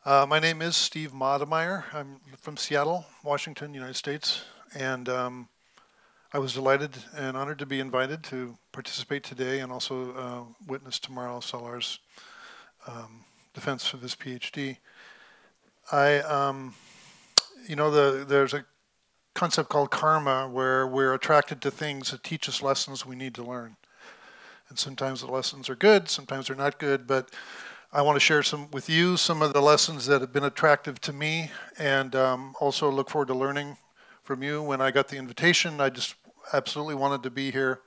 My name is Steve Moddemeyer. I'm from Seattle, Washington, United States, and I was delighted and honored to be invited to participate today and also witness tomorrow Salar's defense of his PhD. I, there's a concept called karma where we're attracted to things that teach us lessons we need to learn. And sometimes the lessons are good, sometimes they're not good, but I want to share with you some of the lessons that have been attractive to me, and also look forward to learning from you. When I got the invitation, I just absolutely wanted to be here.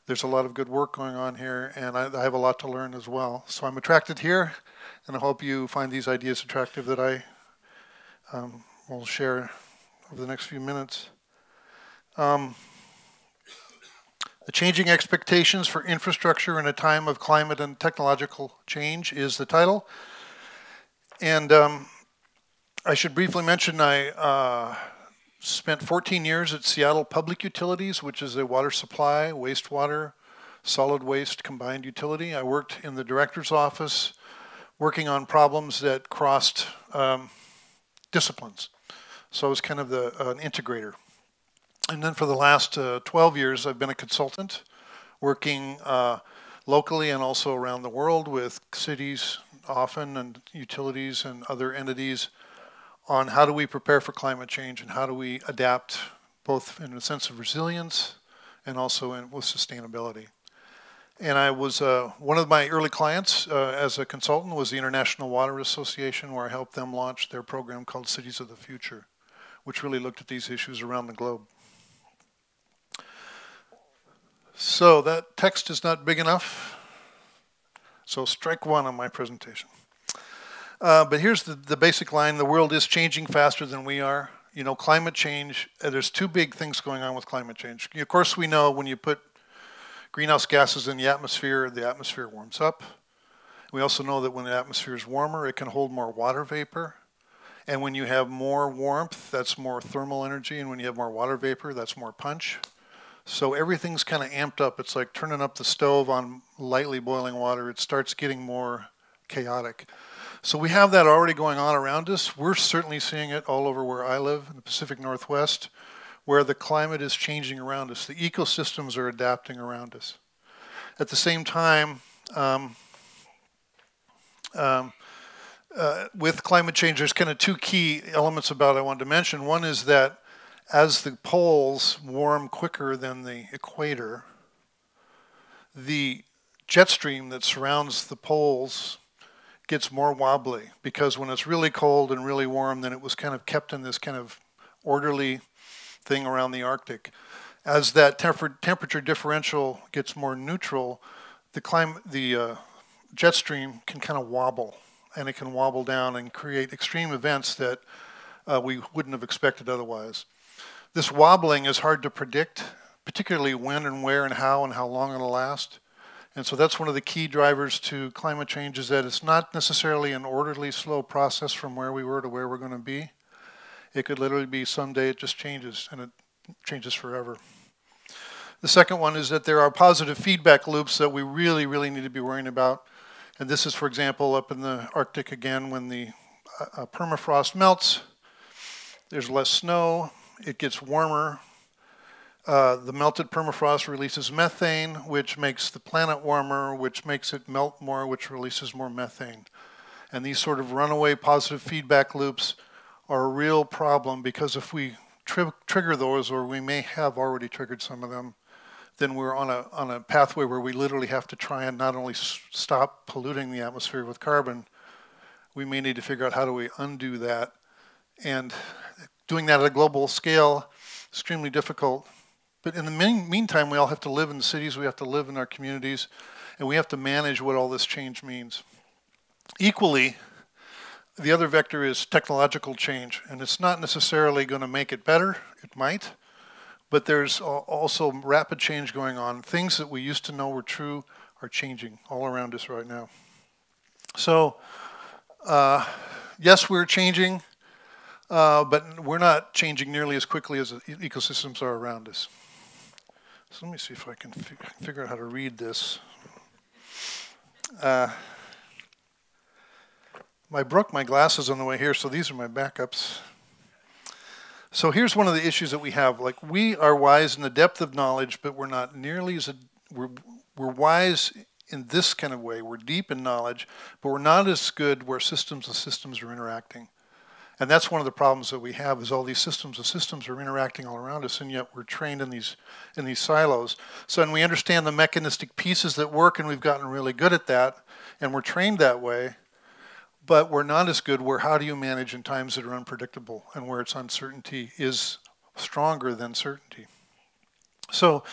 There's a lot of good work going on here, and I have a lot to learn as well. So I'm attracted here, and I hope you find these ideas attractive that I will share over the next few minutes. The Changing Expectations for Infrastructure in a Time of Climate and Technological Change is the title. And I should briefly mention I spent 14 years at Seattle Public Utilities, which is a water supply, wastewater, solid waste combined utility. I worked in the director's office working on problems that crossed disciplines. So I was kind of an integrator. And then for the last 12 years, I've been a consultant working locally and also around the world with cities often and utilities and other entities on how do we prepare for climate change and how do we adapt both in a sense of resilience and also with sustainability. And I was, one of my early clients as a consultant was the International Water Association, where I helped them launch their program called Cities of the Future, which really looked at these issues around the globe. So that text is not big enough, so strike one on my presentation. But here's the basic line: the world is changing faster than we are. You know, climate change, there's two big things going on with climate change. Of course, we know when you put greenhouse gases in the atmosphere warms up. We also know that when the atmosphere is warmer, it can hold more water vapor. And when you have more warmth, that's more thermal energy. And when you have more water vapor, that's more punch. So everything's kind of amped up. It's like turning up the stove on lightly boiling water. It starts getting more chaotic. So we have that already going on around us. We're certainly seeing it all over where I live in the Pacific Northwest, where the climate is changing around us. The ecosystems are adapting around us. At the same time, with climate change, there's kind of two key elements about it I wanted to mention. One is that as the poles warm quicker than the equator, the jet stream that surrounds the poles gets more wobbly, because when it's really cold and really warm, then it was kind of kept in this kind of orderly thing around the Arctic. As that temperature differential gets more neutral, the jet stream can kind of wobble, and it can wobble down and create extreme events that we wouldn't have expected otherwise. This wobbling is hard to predict, particularly when and where and how long it'll last. And so that's one of the key drivers to climate change, is that it's not necessarily an orderly, slow process from where we were to where we're going to be. It could literally be someday it just changes, and it changes forever. The second one is that there are positive feedback loops that we really, really need to be worrying about. And this is, for example, up in the Arctic again, when the permafrost melts, there's less snow. It gets warmer. The melted permafrost releases methane, which makes the planet warmer, which makes it melt more, which releases more methane. And these sort of runaway positive feedback loops are a real problem, because if we trigger those, or we may have already triggered some of them, then we're on a pathway where we literally have to try and not only stop polluting the atmosphere with carbon, we may need to figure out how do we undo that. And doing that at a global scale, extremely difficult. But in the meantime, we all have to live in the cities, we have to live in our communities, and we have to manage what all this change means. Equally, the other vector is technological change, and it's not necessarily going to make it better. It might, but there's also rapid change going on. Things that we used to know were true are changing all around us right now. So, yes, we're changing. But we're not changing nearly as quickly as the ecosystems are around us. So let me see if I can figure out how to read this. I broke my glasses on the way here, so these are my backups. So here's one of the issues that we have. Like, we are wise in the depth of knowledge, but we're not nearly as, we're wise in this kind of way. We're deep in knowledge, but we're not as good where systems and systems are interacting. And that's one of the problems that we have, is all these systems and systems are interacting all around us, and yet we're trained in these silos. So, and we understand the mechanistic pieces that work, and we've gotten really good at that, and we're trained that way, but we're not as good where how do you manage in times that are unpredictable and where it's uncertainty is stronger than certainty. So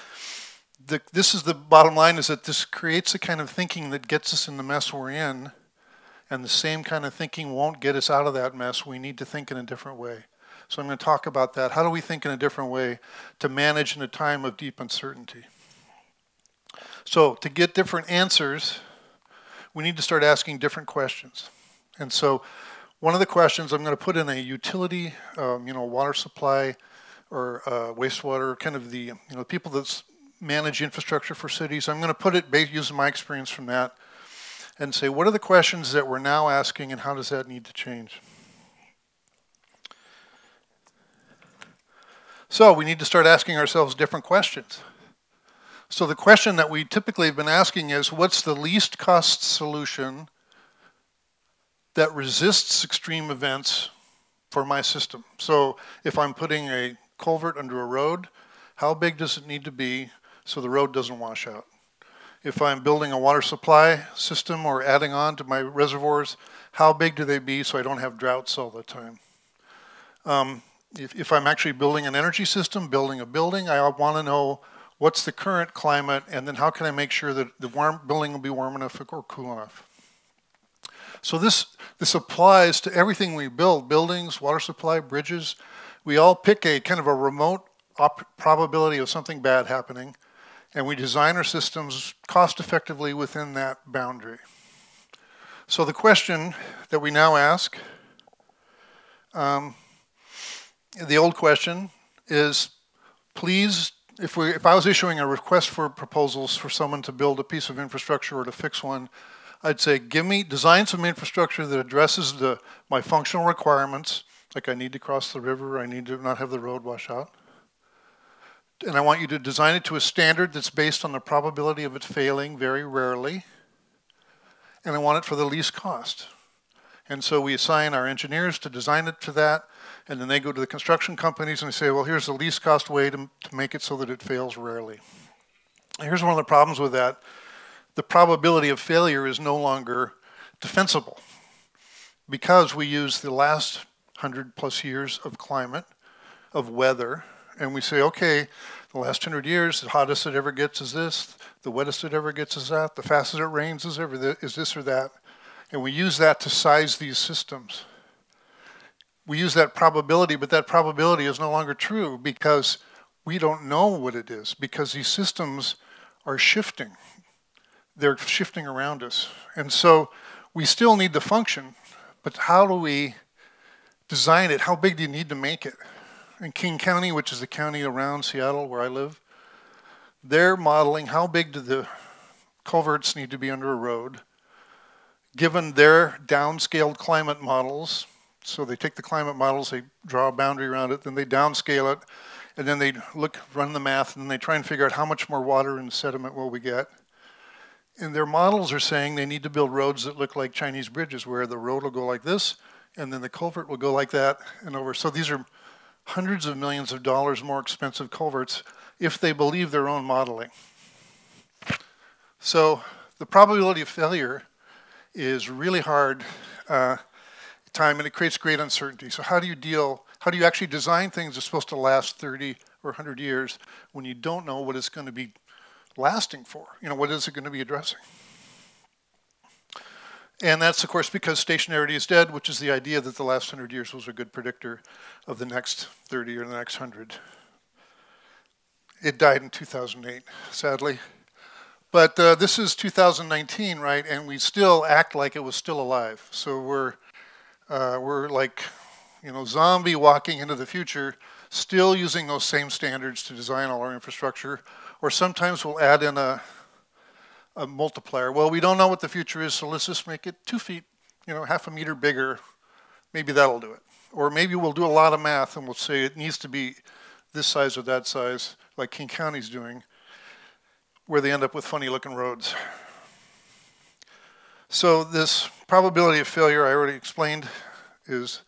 this is the bottom line, is that this creates a kind of thinking that gets us in the mess we're in, and the same kind of thinking won't get us out of that mess. We need to think in a different way. So I'm going to talk about that. How do we think in a different way to manage in a time of deep uncertainty? So to get different answers, we need to start asking different questions. And so one of the questions I'm going to put in a utility, water supply or wastewater, kind of the people that manage infrastructure for cities. I'm going to put it using my experience from that and say, what are the questions that we're now asking, and how does that need to change? So we need to start asking ourselves different questions. So the question that we typically have been asking is, what's the least cost solution that resists extreme events for my system? So if I'm putting a culvert under a road, how big does it need to be so the road doesn't wash out? If I'm building a water supply system or adding on to my reservoirs, how big do they be so I don't have droughts all the time? If I'm actually building an energy system, building a building, I want to know what's the current climate, and then how can I make sure that the building will be warm enough or cool enough? So this applies to everything we build, buildings, water supply, bridges. We all pick a kind of a remote probability of something bad happening, and we design our systems cost effectively within that boundary. So the question that we now ask, the old question is, please, if I was issuing a request for proposals for someone to build a piece of infrastructure or to fix one, I'd say, design some infrastructure that addresses my functional requirements, like I need to cross the river, I need to not have the road wash out. And I want you to design it to a standard that's based on the probability of it failing very rarely. And I want it for the least cost. And so we assign our engineers to design it to that, and then they go to the construction companies and they say, well, here's the least cost way to make it so that it fails rarely. And here's one of the problems with that. The probability of failure is no longer defensible because we use the last 100+ years of climate, of weather, and we say, okay, the last 100 years, the hottest it ever gets is this, the wettest it ever gets is that, the fastest it rains is this or that, and we use that to size these systems. We use that probability, but that probability is no longer true because we don't know what it is, because these systems are shifting. They're shifting around us. And so we still need the function, but how do we design it? How big do you need to make it? In King County, which is the county around Seattle where I live, they're modeling how big do the culverts need to be under a road, given their downscaled climate models. So they take the climate models, they draw a boundary around it, then they downscale it, and then they run the math, and then they try and figure out how much more water and sediment will we get. And their models are saying they need to build roads that look like Chinese bridges, where the road will go like this, and then the culvert will go like that and over. So these are hundreds of millions of dollars more expensive culverts if they believe their own modeling. So the probability of failure is really hard time, and it creates great uncertainty. So how do you actually design things that's supposed to last 30 or 100 years when you don't know what it's going to be lasting for? What is it going to be addressing? And that's, of course, because stationarity is dead, which is the idea that the last 100 years was a good predictor of the next 30 or the next 100. It died in 2008, sadly. But this is 2019, right? And we still act like it was still alive. So we're like, zombie walking into the future, still using those same standards to design all our infrastructure. Or sometimes we'll add in a multiplier. Well, we don't know what the future is, so let's just make it 2 feet half a meter bigger, maybe that'll do it. Or maybe we'll do a lot of math and we'll say it needs to be this size or that size, like King County's doing, where they end up with funny looking roads. So this probability of failure I already explained is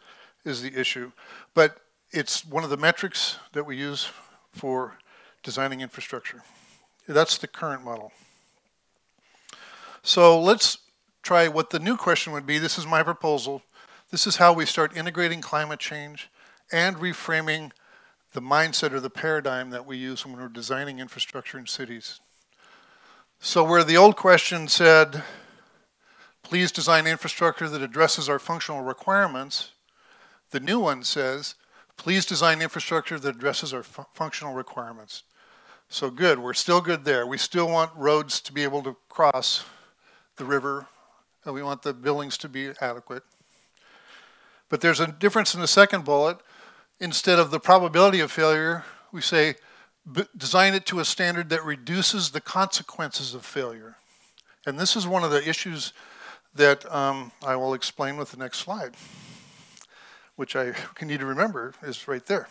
the issue. But it's one of the metrics that we use for designing infrastructure. That's the current model. So let's try what the new question would be. This is my proposal. This is how we start integrating climate change and reframing the mindset or the paradigm that we use when we're designing infrastructure in cities. So where the old question said, please design infrastructure that addresses our functional requirements, the new one says, please design infrastructure that addresses our functional requirements. So good, we're still good there. We still want roads to be able to cross the river, and we want the buildings to be adequate. But there's a difference in the second bullet. Instead of the probability of failure, we say design it to a standard that reduces the consequences of failure. And this is one of the issues that I will explain with the next slide, which I need to remember is right there.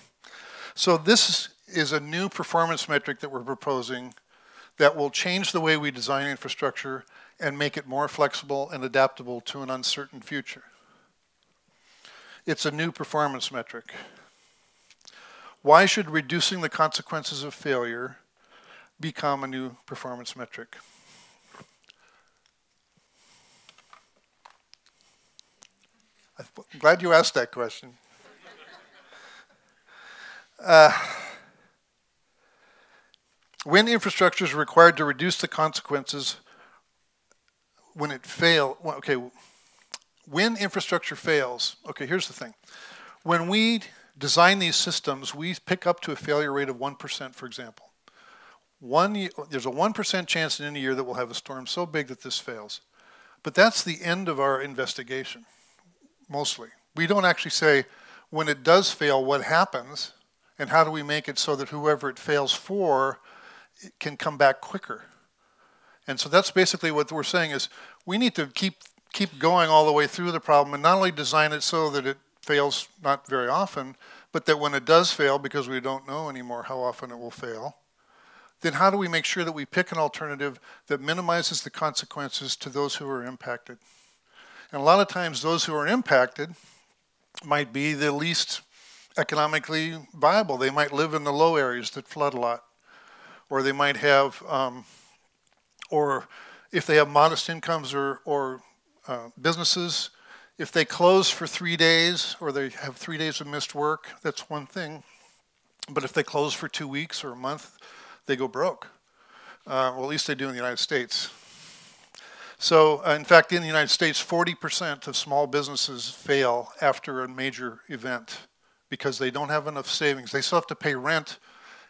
So this is a new performance metric that we're proposing that will change the way we design infrastructure and make it more flexible and adaptable to an uncertain future. It's a new performance metric. Why should reducing the consequences of failure become a new performance metric? I'm glad you asked that question. When infrastructure is required to reduce the consequences when it fails, when infrastructure fails, here's the thing. When we design these systems, we pick up to a failure rate of 1%, for example. There's a 1% chance in any year that we'll have a storm so big that this fails. But that's the end of our investigation, mostly. We don't actually say, when it does fail, what happens, and how do we make it so that whoever it fails for can come back quicker. And so that's basically what we're saying is we need to keep going all the way through the problem and not only design it so that it fails not very often, but that when it does fail, because we don't know anymore how often it will fail, then how do we make sure that we pick an alternative that minimizes the consequences to those who are impacted? And a lot of times those who are impacted might be the least economically viable. They might live in the low areas that flood a lot. Or they might have, or if they have modest incomes or businesses, if they close for 3 days or they have 3 days of missed work, that's one thing. But if they close for 2 weeks or a month, they go broke. Well, at least they do in the United States. So, in fact, in the United States, 40% of small businesses fail after a major event because they don't have enough savings. They still have to pay rent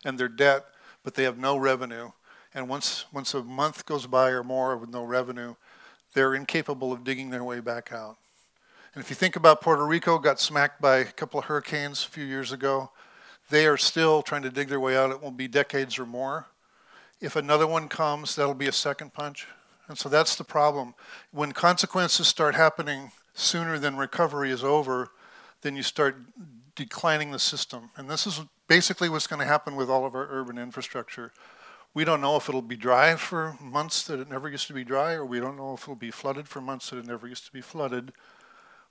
and their debt, but they have no revenue. And once a month goes by or more with no revenue, they're incapable of digging their way back out. And if you think about Puerto Rico, got smacked by a couple of hurricanes a few years ago, they are still trying to dig their way out. It will be decades or more. If another one comes, that'll be a second punch. And so that's the problem. When consequences start happening sooner than recovery is over, then you start declining the system. And this is basically what's going to happen with all of our urban infrastructure. We don't know if it'll be dry for months that it never used to be dry, or we don't know if it'll be flooded for months that it never used to be flooded.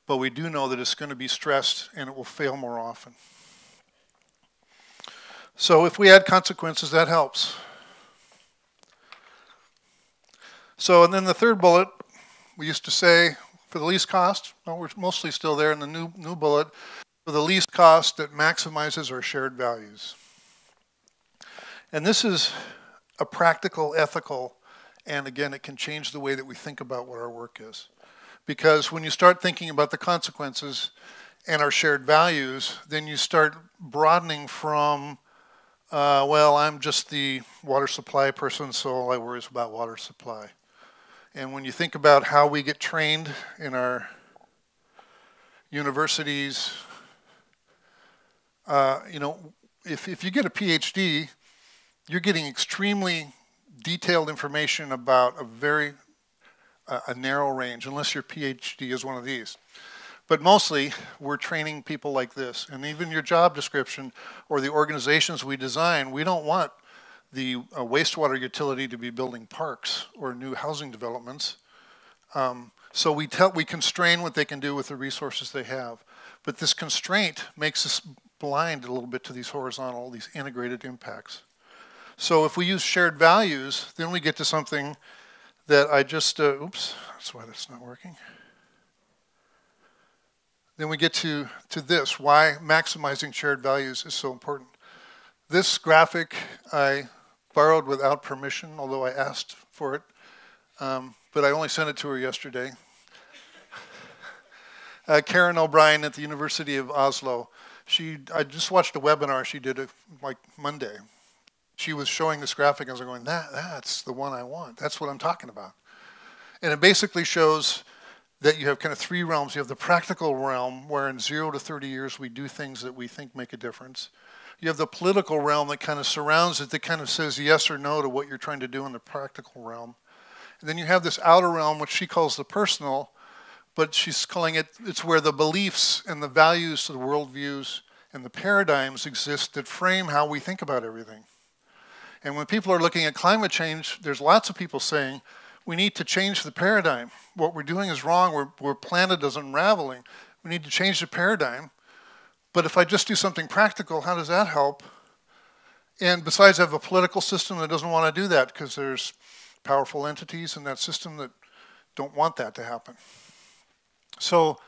But we do know that it's going to be stressed and it will fail more often. So if we add consequences, that helps. So, and then the third bullet, we used to say for the least cost, well, we're mostly still there in the new bullet, for the least cost that maximizes our shared values. And this is a practical, ethical, and again, it can change the way that we think about what our work is. Because when you start thinking about the consequences and our shared values, then you start broadening from, well, I'm just the water supply person, so all I worry is about water supply. And when you think about how we get trained in our universities, if you get a PhD, you're getting extremely detailed information about a very a narrow range, unless your PhD is one of these. But mostly, we're training people like this. And even your job description or the organizations we design, we don't want the wastewater utility to be building parks or new housing developments. So we constrain what they can do with the resources they have. But this constraint makes us blind a little bit to these horizontal, these integrated impacts. So if we use shared values, then we get to something that I just, oops, that's why that's not working. Then we get to this, why maximizing shared values is so important. This graphic I borrowed without permission, although I asked for it, but I only sent it to her yesterday. Karen O'Brien at the University of Oslo. I just watched a webinar she did like Monday. She was showing this graphic and I was going, that's the one I want. That's what I'm talking about. And it basically shows that you have kind of three realms. You have the practical realm, where in 0 to 30 years we do things that we think make a difference. You have the political realm that kind of surrounds it, that kind of says yes or no to what you're trying to do in the practical realm. And then you have this outer realm, which she calls the personal, but she's calling it's where the beliefs and the values, the worldviews, and the paradigms exist that frame how we think about everything. And when people are looking at climate change, there's lots of people saying, we need to change the paradigm. What we're doing is wrong. Our planet is unraveling. We need to change the paradigm. But if I just do something practical, how does that help? And besides, I have a political system that doesn't want to do that because there's powerful entities in that system that don't want that to happen. So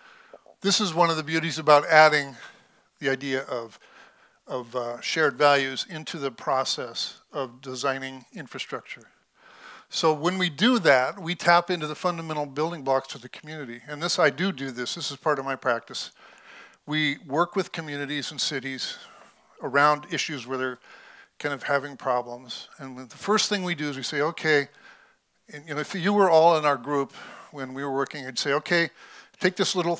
this is one of the beauties about adding the idea of shared values into the process of designing infrastructure. So when we do that, we tap into the fundamental building blocks of the community. And I do this. This is part of my practice. We work with communities and cities around issues where they're kind of having problems. And the first thing we do is we say, okay, and if you were all in our group when we were working, I'd say, okay, take this little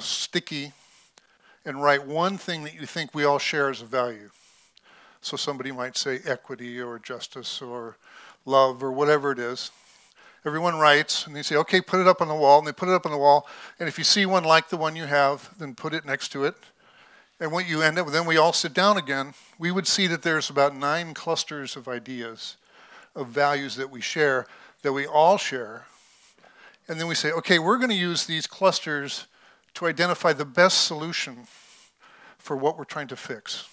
sticky and write one thing that you think we all share as a value. So somebody might say equity or justice or love or whatever it is. Everyone writes and they say, okay, put it up on the wall. And they put it up on the wall. And if you see one like the one you have, then put it next to it. And what you end up with, then we all sit down again. We would see that there's about 9 clusters of ideas, of values that we share, that we all share. And then we say, okay, we're going to use these clusters to identify the best solution for what we're trying to fix.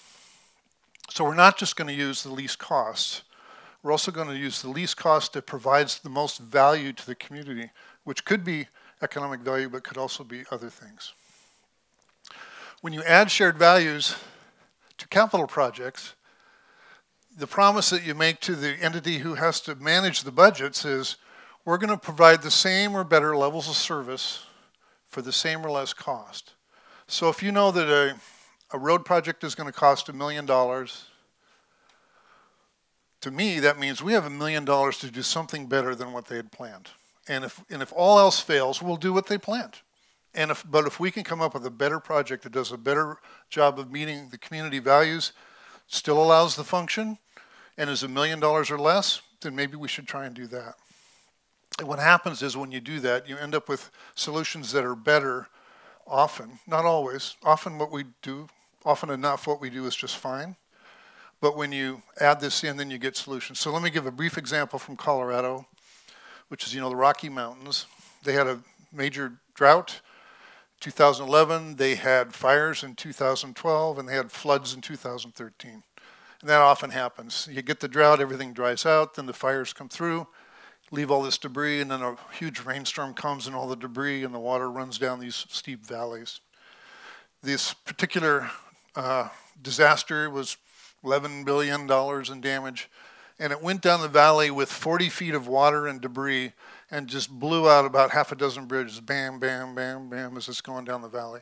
So we're not just going to use the least cost. We're also going to use the least cost that provides the most value to the community, which could be economic value, but could also be other things. When you add shared values to capital projects, the promise that you make to the entity who has to manage the budgets is, we're going to provide the same or better levels of service for the same or less cost. So if you know that a road project is going to cost $1 million, to me, that means we have $1 million to do something better than what they had planned. And if all else fails, we'll do what they planned. But if we can come up with a better project that does a better job of meeting the community values, still allows the function, and is $1 million or less, then maybe we should try and do that. And what happens is when you do that, you end up with solutions that are better often, not always. Often enough what we do is just fine. But when you add this in, then you get solutions. So let me give a brief example from Colorado, which is, the Rocky Mountains. They had a major drought in 2011. They had fires in 2012, and they had floods in 2013. And that often happens. You get the drought, everything dries out, then the fires come through, leave all this debris, and then a huge rainstorm comes, and all the debris and the water runs down these steep valleys. This particular disaster was $11 billion in damage, and it went down the valley with 40 feet of water and debris and just blew out about half a dozen bridges, bam, bam, bam, bam, as it's going down the valley.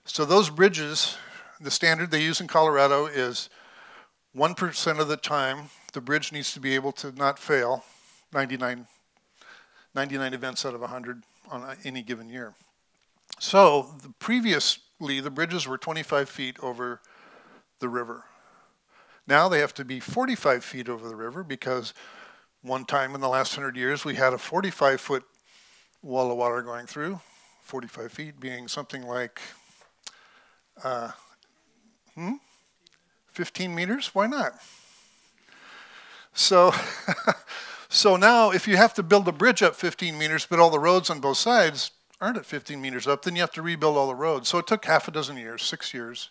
So those bridges, the standard they use in Colorado is 1% of the time the bridge needs to be able to not fail, 99 events out of 100 on any given year. So previously the bridges were 25 feet over the river. Now they have to be 45 feet over the river because one time in the last 100 years we had a 45-foot wall of water going through, 45 feet being something like 15 meters. Why not? So, so now if you have to build a bridge up 15 meters, but all the roads on both sides aren't at 15 meters up, then you have to rebuild all the roads. So it took half a dozen years, 6 years,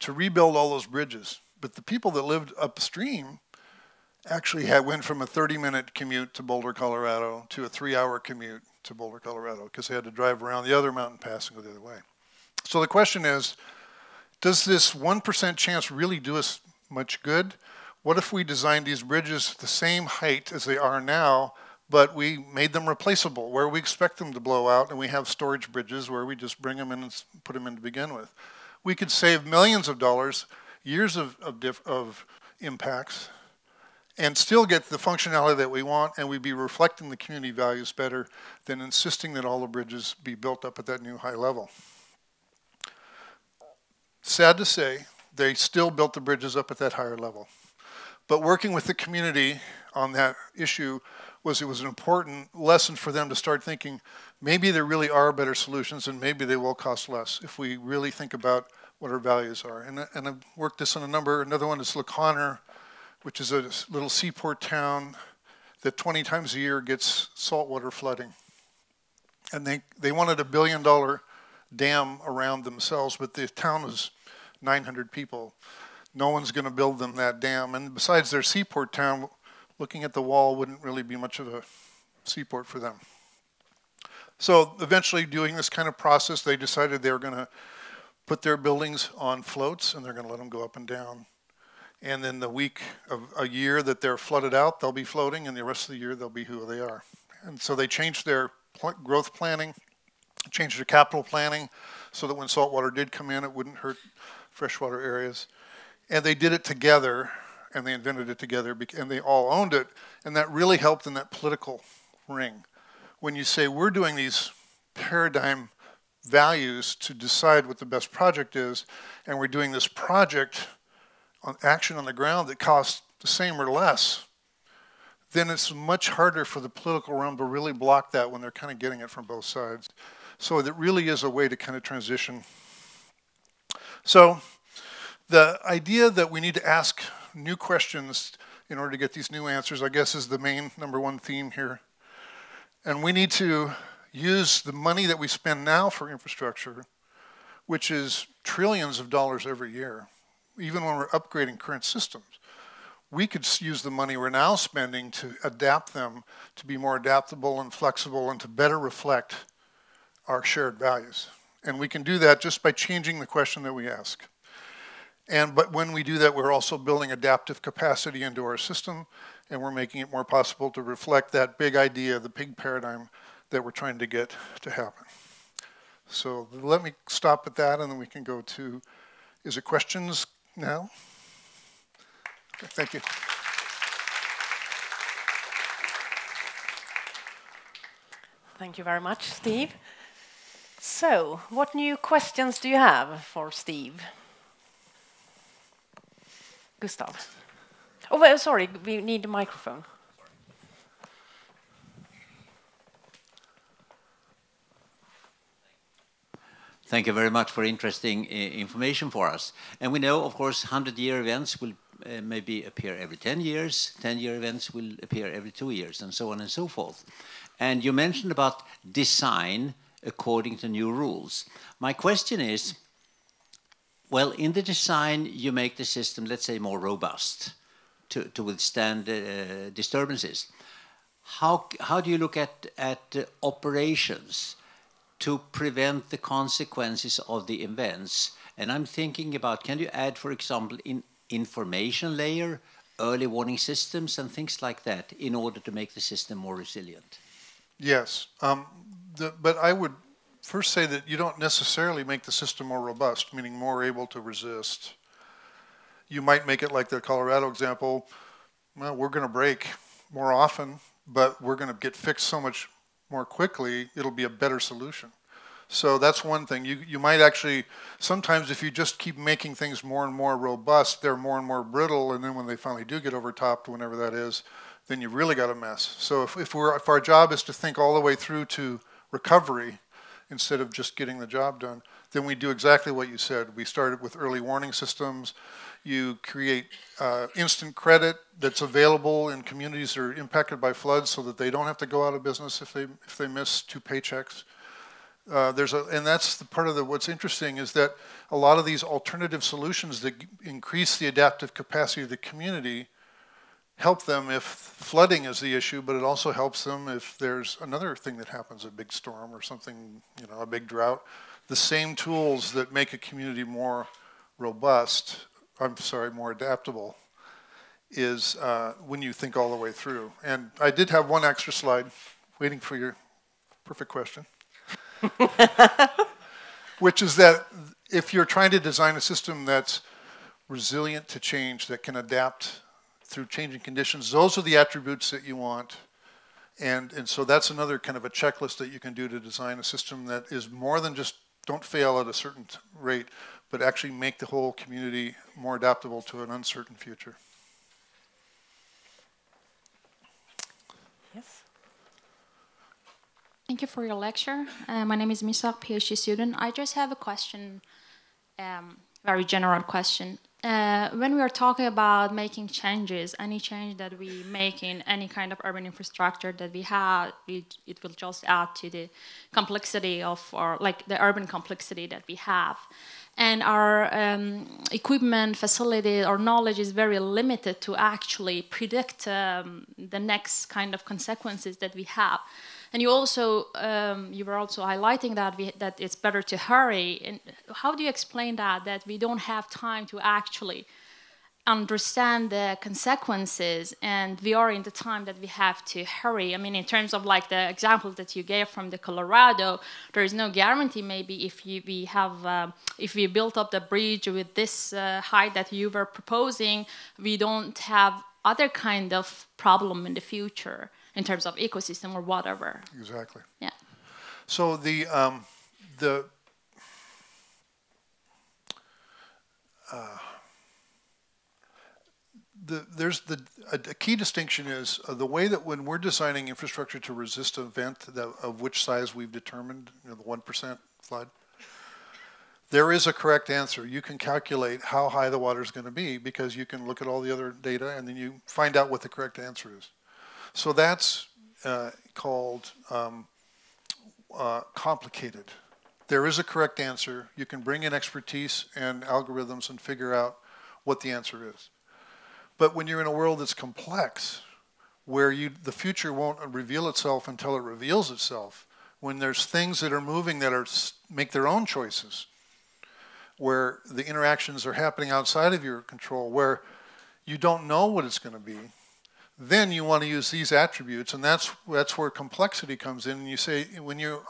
to rebuild all those bridges. But the people that lived upstream actually went from a 30-minute commute to Boulder, Colorado, to a 3-hour commute to Boulder, Colorado, because they had to drive around the other mountain pass and go the other way. So the question is, does this 1% chance really do us much good? What if we designed these bridges the same height as they are now, but we made them replaceable, where we expect them to blow out, and we have storage bridges where we just bring them in and put them in to begin with? We could save millions of dollars, years of impacts, and still get the functionality that we want, and we'd be reflecting the community values better than insisting that all the bridges be built up at that new high level. Sad to say, they still built the bridges up at that higher level. But working with the community on that issue was an important lesson for them to start thinking, maybe there really are better solutions and maybe they will cost less if we really think about what our values are. And I've worked this on another one is LaConner, which is a little seaport town that 20 times a year gets saltwater flooding. And they wanted a $1 billion dam around themselves, but the town was 900 people. No one's going to build them that dam. And besides their seaport town, looking at the wall wouldn't really be much of a seaport for them. So eventually, doing this kind of process, they decided they were going to put their buildings on floats and they're going to let them go up and down. And then the week of a year that they're flooded out, they'll be floating, and the rest of the year they'll be who they are. And so they changed their growth planning, changed their capital planning so that when saltwater did come in, it wouldn't hurt freshwater areas. And they did it together, and they invented it together, and they all owned it, and that really helped in that political ring. When you say, we're doing these paradigm values to decide what the best project is, and we're doing this project on action on the ground that costs the same or less, then it's much harder for the political realm to really block that when they're kind of getting it from both sides. So it really is a way to kind of transition. So the idea that we need to ask new questions in order to get these new answers, I guess, is the main #1 theme here. And we need to use the money that we spend now for infrastructure, which is trillions of dollars every year, even when we're upgrading current systems. We could use the money we're now spending to adapt them to be more adaptable and flexible and to better reflect our shared values. And we can do that just by changing the question that we ask. But when we do that, we're also building adaptive capacity into our system, and we're making it more possible to reflect that big idea, the big paradigm that we're trying to get to happen. So let me stop at that, and then we can go to, is it questions now? Okay, thank you. Thank you very much, Steve. So, what new questions do you have for Steve? Gustav. Oh, well, sorry, we need a microphone. Thank you very much for interesting information for us. And we know, of course, 100-year events will maybe appear every 10 years, 10-year events will appear every 2 years, and so on and so forth. And you mentioned about design according to new rules. My question is, well, in the design, you make the system, let's say, more robust to withstand disturbances. How do you look at operations to prevent the consequences of the events? And I'm thinking about, can you add, for example, in information layer, early warning systems and things like that in order to make the system more resilient? Yes, but I would first say that you don't necessarily make the system more robust, meaning more able to resist. You might make it like the Colorado example, well, we're going to break more often, but we're going to get fixed so much more quickly, it'll be a better solution. So that's one thing. You might actually, sometimes if you just keep making things more and more robust, they're more and more brittle, and then when they finally do get overtopped, whenever that is, then you've really got a mess. So if our job is to think all the way through to recovery instead of just getting the job done, then we do exactly what you said. We started with early warning systems. You create instant credit that's available in communities that are impacted by floods so that they don't have to go out of business if they miss 2 paychecks. And that's the part of what's interesting is that a lot of these alternative solutions that increase the adaptive capacity of the community help them if flooding is the issue, but it also helps them if there's another thing that happens, a big storm or something, a big drought. The same tools that make a community more robust, more adaptable, is when you think all the way through. And I did have one extra slide waiting for your perfect question. Which is that if you're trying to design a system that's resilient to change, that can adapt through changing conditions, those are the attributes that you want. And so that's another kind of a checklist that you can do to design a system that is more than just don't fail at a certain rate, but actually make the whole community more adaptable to an uncertain future. Yes. Thank you for your lecture. My name is Misa, PhD student. I just have a question, very general question. When we are talking about making changes, any change that we make in any kind of urban infrastructure that we have, it will just add to the complexity of the urban complexity that we have. And our equipment, facility, our knowledge is very limited to actually predict the next kind of consequences that we have. And you were also highlighting that it's better to hurry. And how do you explain that we don't have time to actually understand the consequences, and we are in the time that we have to hurry? I mean, in terms of like the example that you gave from the Colorado, there is no guarantee maybe if we built up the bridge with this height that you were proposing, we don't have other kind of problem in the future in terms of ecosystem or whatever. Exactly. Yeah. So a key distinction is the way that when we're designing infrastructure to resist an event of which size we've determined, the 1% flood, there is a correct answer. You can calculate how high the water is going to be because you can look at all the other data and then you find out what the correct answer is. So that's called complicated. There is a correct answer. You can bring in expertise and algorithms and figure out what the answer is. But when you're in a world that's complex, where the future won't reveal itself until it reveals itself, when there's things that are moving that make their own choices, where the interactions are happening outside of your control, where you don't know what it's going to be, then you want to use these attributes, and that's where complexity comes in. And you say when you're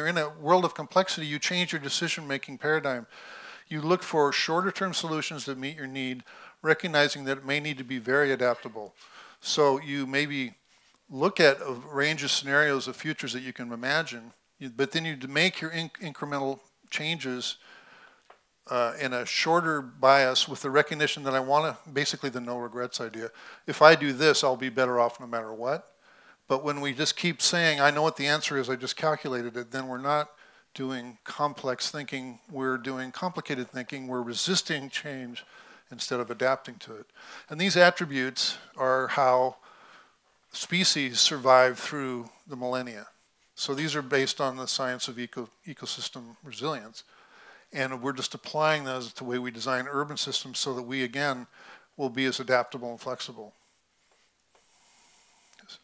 in a world of complexity, you change your decision-making paradigm. You look for shorter-term solutions that meet your need, recognizing that it may need to be very adaptable. So you maybe look at a range of scenarios of futures that you can imagine, but then you make your incremental changes in a shorter bias with the recognition that I want to, basically the no regrets idea. If I do this, I'll be better off no matter what. But when we just keep saying, I know what the answer is, I just calculated it, then we're not doing complex thinking, we're doing complicated thinking, we're resisting change instead of adapting to it. And these attributes are how species survive through the millennia. So these are based on the science of ecosystem resilience. And we're just applying those to the way we design urban systems so that we, again, will be as adaptable and flexible. Yes.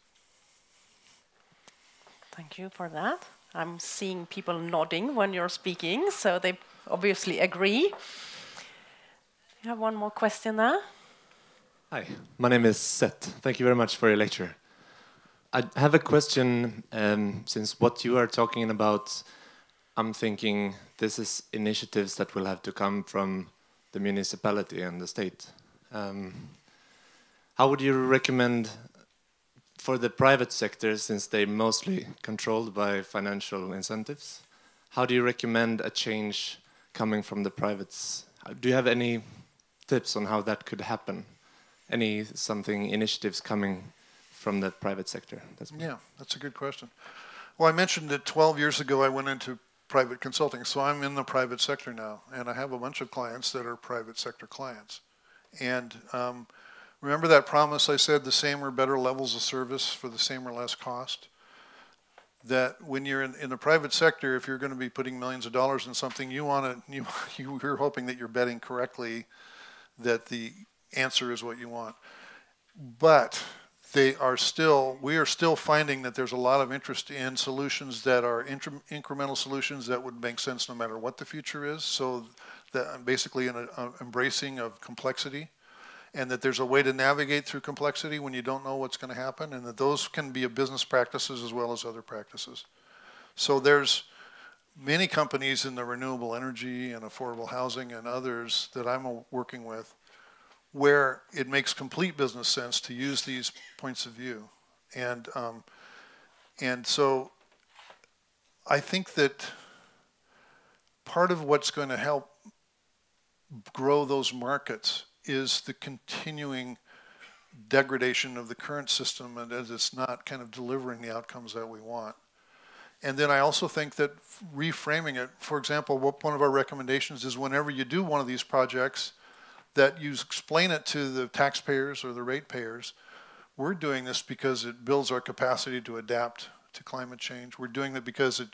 Thank you for that. I'm seeing people nodding when you're speaking, so they obviously agree. You have one more question there. Hi, my name is Seth. Thank you very much for your lecture. I have a question, since what you are talking about, I'm thinking this is initiatives that will have to come from the municipality and the state. How would you recommend for the private sector, since they're mostly controlled by financial incentives, how do you recommend a change coming from the privates? Do you have any tips on how that could happen? Initiatives coming from the private sector? Yeah, that's a good question. Well, I mentioned that 12 years ago I went into private consulting, so I'm in the private sector now, and I have a bunch of clients that are private sector clients. And remember that promise I said, the same or better levels of service for the same or less cost? That when you're in the private sector, if you're going to be putting millions of dollars in something, you're hoping that you're betting correctly, that the answer is what you want. But we are still finding that there's a lot of interest in solutions that are incremental solutions that would make sense no matter what the future is. So that basically an embracing of complexity, and that there's a way to navigate through complexity when you don't know what's going to happen, and that those can be a business practices as well as other practices. So there's many companies in the renewable energy and affordable housing and others that I'm working with where it makes complete business sense to use these points of view. And so I think that part of what's going to help grow those markets is the continuing degradation of the current system, and as it's not kind of delivering the outcomes that we want. And then I also think that reframing it, for example, one of our recommendations is whenever you do one of these projects, that you explain it to the taxpayers or the ratepayers. We're doing this because it builds our capacity to adapt to climate change. We're doing it because it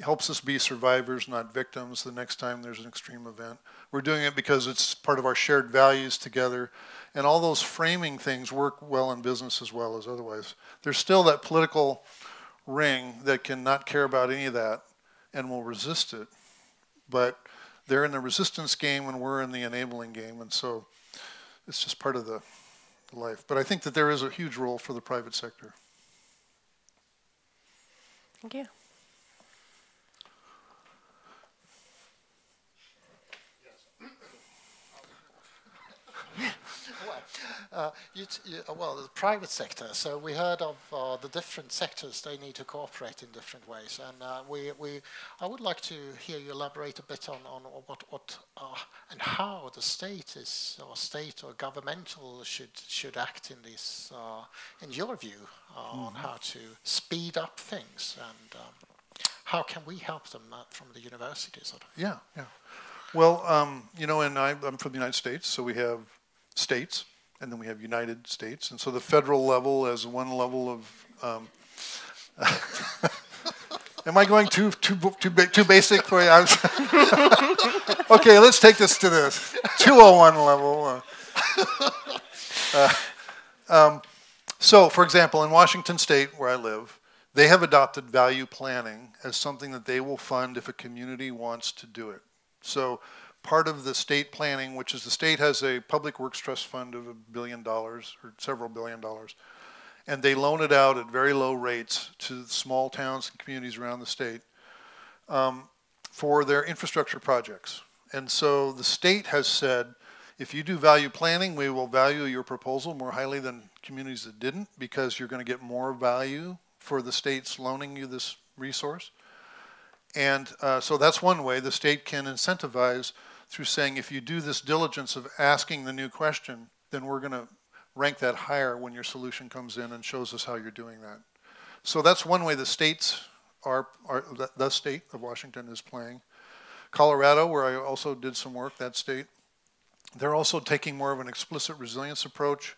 helps us be survivors, not victims, the next time there's an extreme event. We're doing it because it's part of our shared values together. And all those framing things work well in business as well as otherwise. There's still that political ring that can not care about any of that and will resist it. But they're in the resistance game and we're in the enabling game, and so it's just part of the life. But I think that there is a huge role for the private sector. Thank you. Well, the private sector. So we heard of the different sectors. They need to cooperate in different ways, and I would like to hear you elaborate a bit on what and how the state or governmental should act in this, in your view, on how to speed up things, and how can we help them from the university sort of? Yeah. Well, and I'm from the United States, so we have states. And then we have United States, and so the federal level is one level of. Am I going too basic for you? Okay, let's take this to the 201 level. So, for example, in Washington State, where I live, they have adopted value planning as something that they will fund if a community wants to do it. So. Part of the state planning, which is the state has a public works trust fund of $1 billion or several $1 billion, and they loan it out at very low rates to small towns and communities around the state for their infrastructure projects. And so the state has said, if you do value planning, we will value your proposal more highly than communities that didn't, because you're going to get more value for the state's loaning you this resource. And so that's one way the state can incentivize through saying, if you do this diligence of asking the new question, then we're going to rank that higher when your solution comes in and shows us how you're doing that. So that's one way the states the state of Washington is playing. Colorado, where I also did some work, that state, they're also taking more of an explicit resilience approach,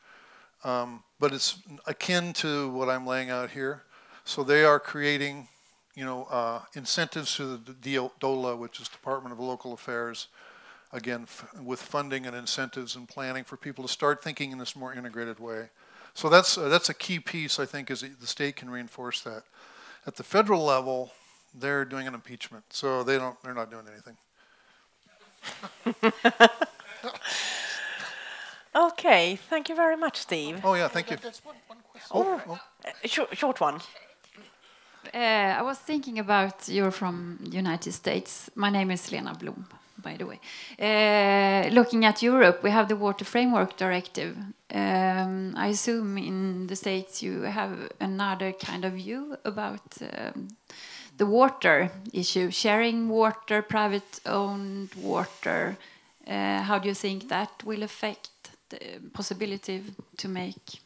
but it's akin to what I'm laying out here. So they are creating incentives through the DOLA, which is Department of Local Affairs, again, with funding and incentives and planning for people to start thinking in this more integrated way. So that's a key piece, I think, is the state can reinforce that. At the federal level, they're doing an impeachment, so they're not doing anything. Okay, thank you very much, Steve. Oh yeah, thank you. There's one question. Short one. I was thinking about, you're from United States. My name is Lena Blom, by the way. Looking at Europe, we have the Water Framework Directive. I assume in the States you have another kind of view about the water issue, sharing water, private-owned water. How do you think that will affect the possibility to make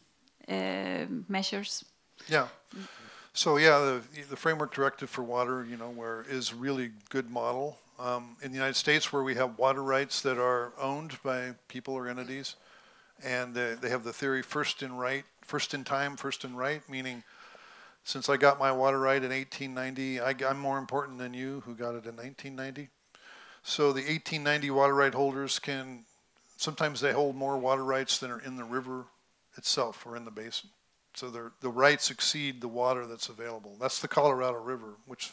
measures? Yeah. So yeah, the framework directive for water, where is really good model. In the United States, where we have water rights that are owned by people or entities, and they have the theory first in time, first in right, meaning since I got my water right in 1890, I'm more important than you who got it in 1990. So the 1890 water right holders sometimes they hold more water rights than are in the river itself or in the basin. So the rights exceed the water that's available. That's the Colorado River, which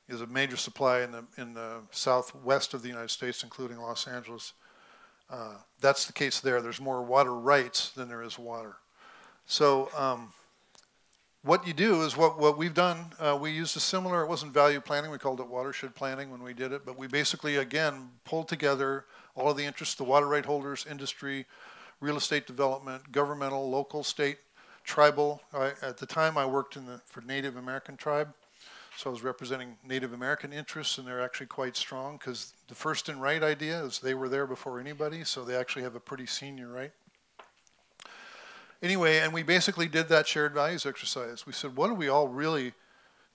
is a major supply in the southwest of the United States, including Los Angeles. That's the case there. There's more water rights than there is water. So what you do is what we've done. We used a similar, it wasn't value planning, we called it watershed planning when we did it, but we basically, again, pulled together all of the interests, the water right holders, industry, real estate development, governmental, local, state, tribal. At the time I worked for Native American tribe, so I was representing Native American interests, and they're actually quite strong because the first in right idea is they were there before anybody, so they actually have a pretty senior right. Anyway, and we basically did that shared values exercise. We said, what do we all really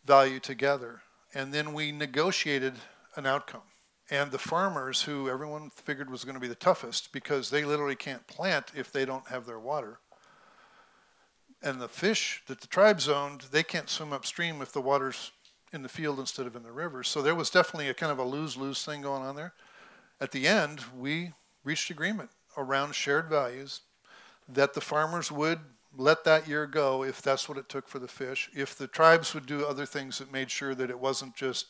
value together? And then we negotiated an outcome. And the farmers, who everyone figured was going to be the toughest because they literally can't plant if they don't have their water. And the fish that the tribes owned, they can't swim upstream if the water's in the field instead of in the river. So there was definitely a kind of a lose-lose thing going on there. At the end, we reached agreement around shared values that the farmers would let that year go if that's what it took for the fish, if the tribes would do other things that made sure that it wasn't just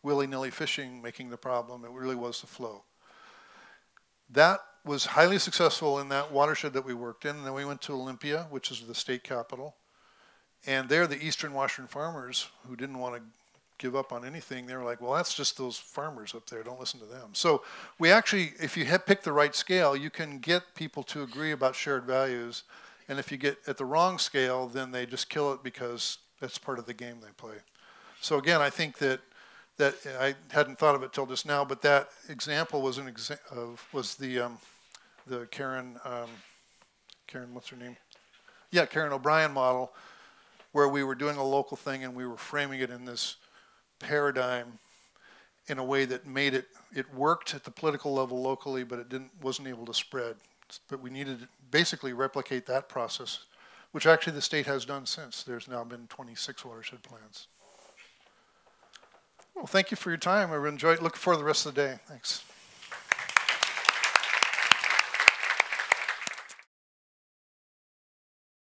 willy-nilly fishing making the problem, it really was the flow. That was highly successful in that watershed that we worked in, and then we went to Olympia, which is the state capital, and there the Eastern Washington farmers who didn't want to give up on anything, they were like, well, that's just those farmers up there, don't listen to them. So we actually, if you pick the right scale, you can get people to agree about shared values, and if you get at the wrong scale, then they just kill it because that's part of the game they play. So again, I think that I hadn't thought of it till just now, but that example was the Karen, what's her name? Yeah, Karen O'Brien model, where we were doing a local thing and we were framing it in this paradigm in a way that made it worked at the political level locally, but it wasn't able to spread. But we needed to basically replicate that process, which actually the state has done since. There's now been 26 watershed plans. Well, thank you for your time. I enjoyed. Looking forward to the rest of the day. Thanks.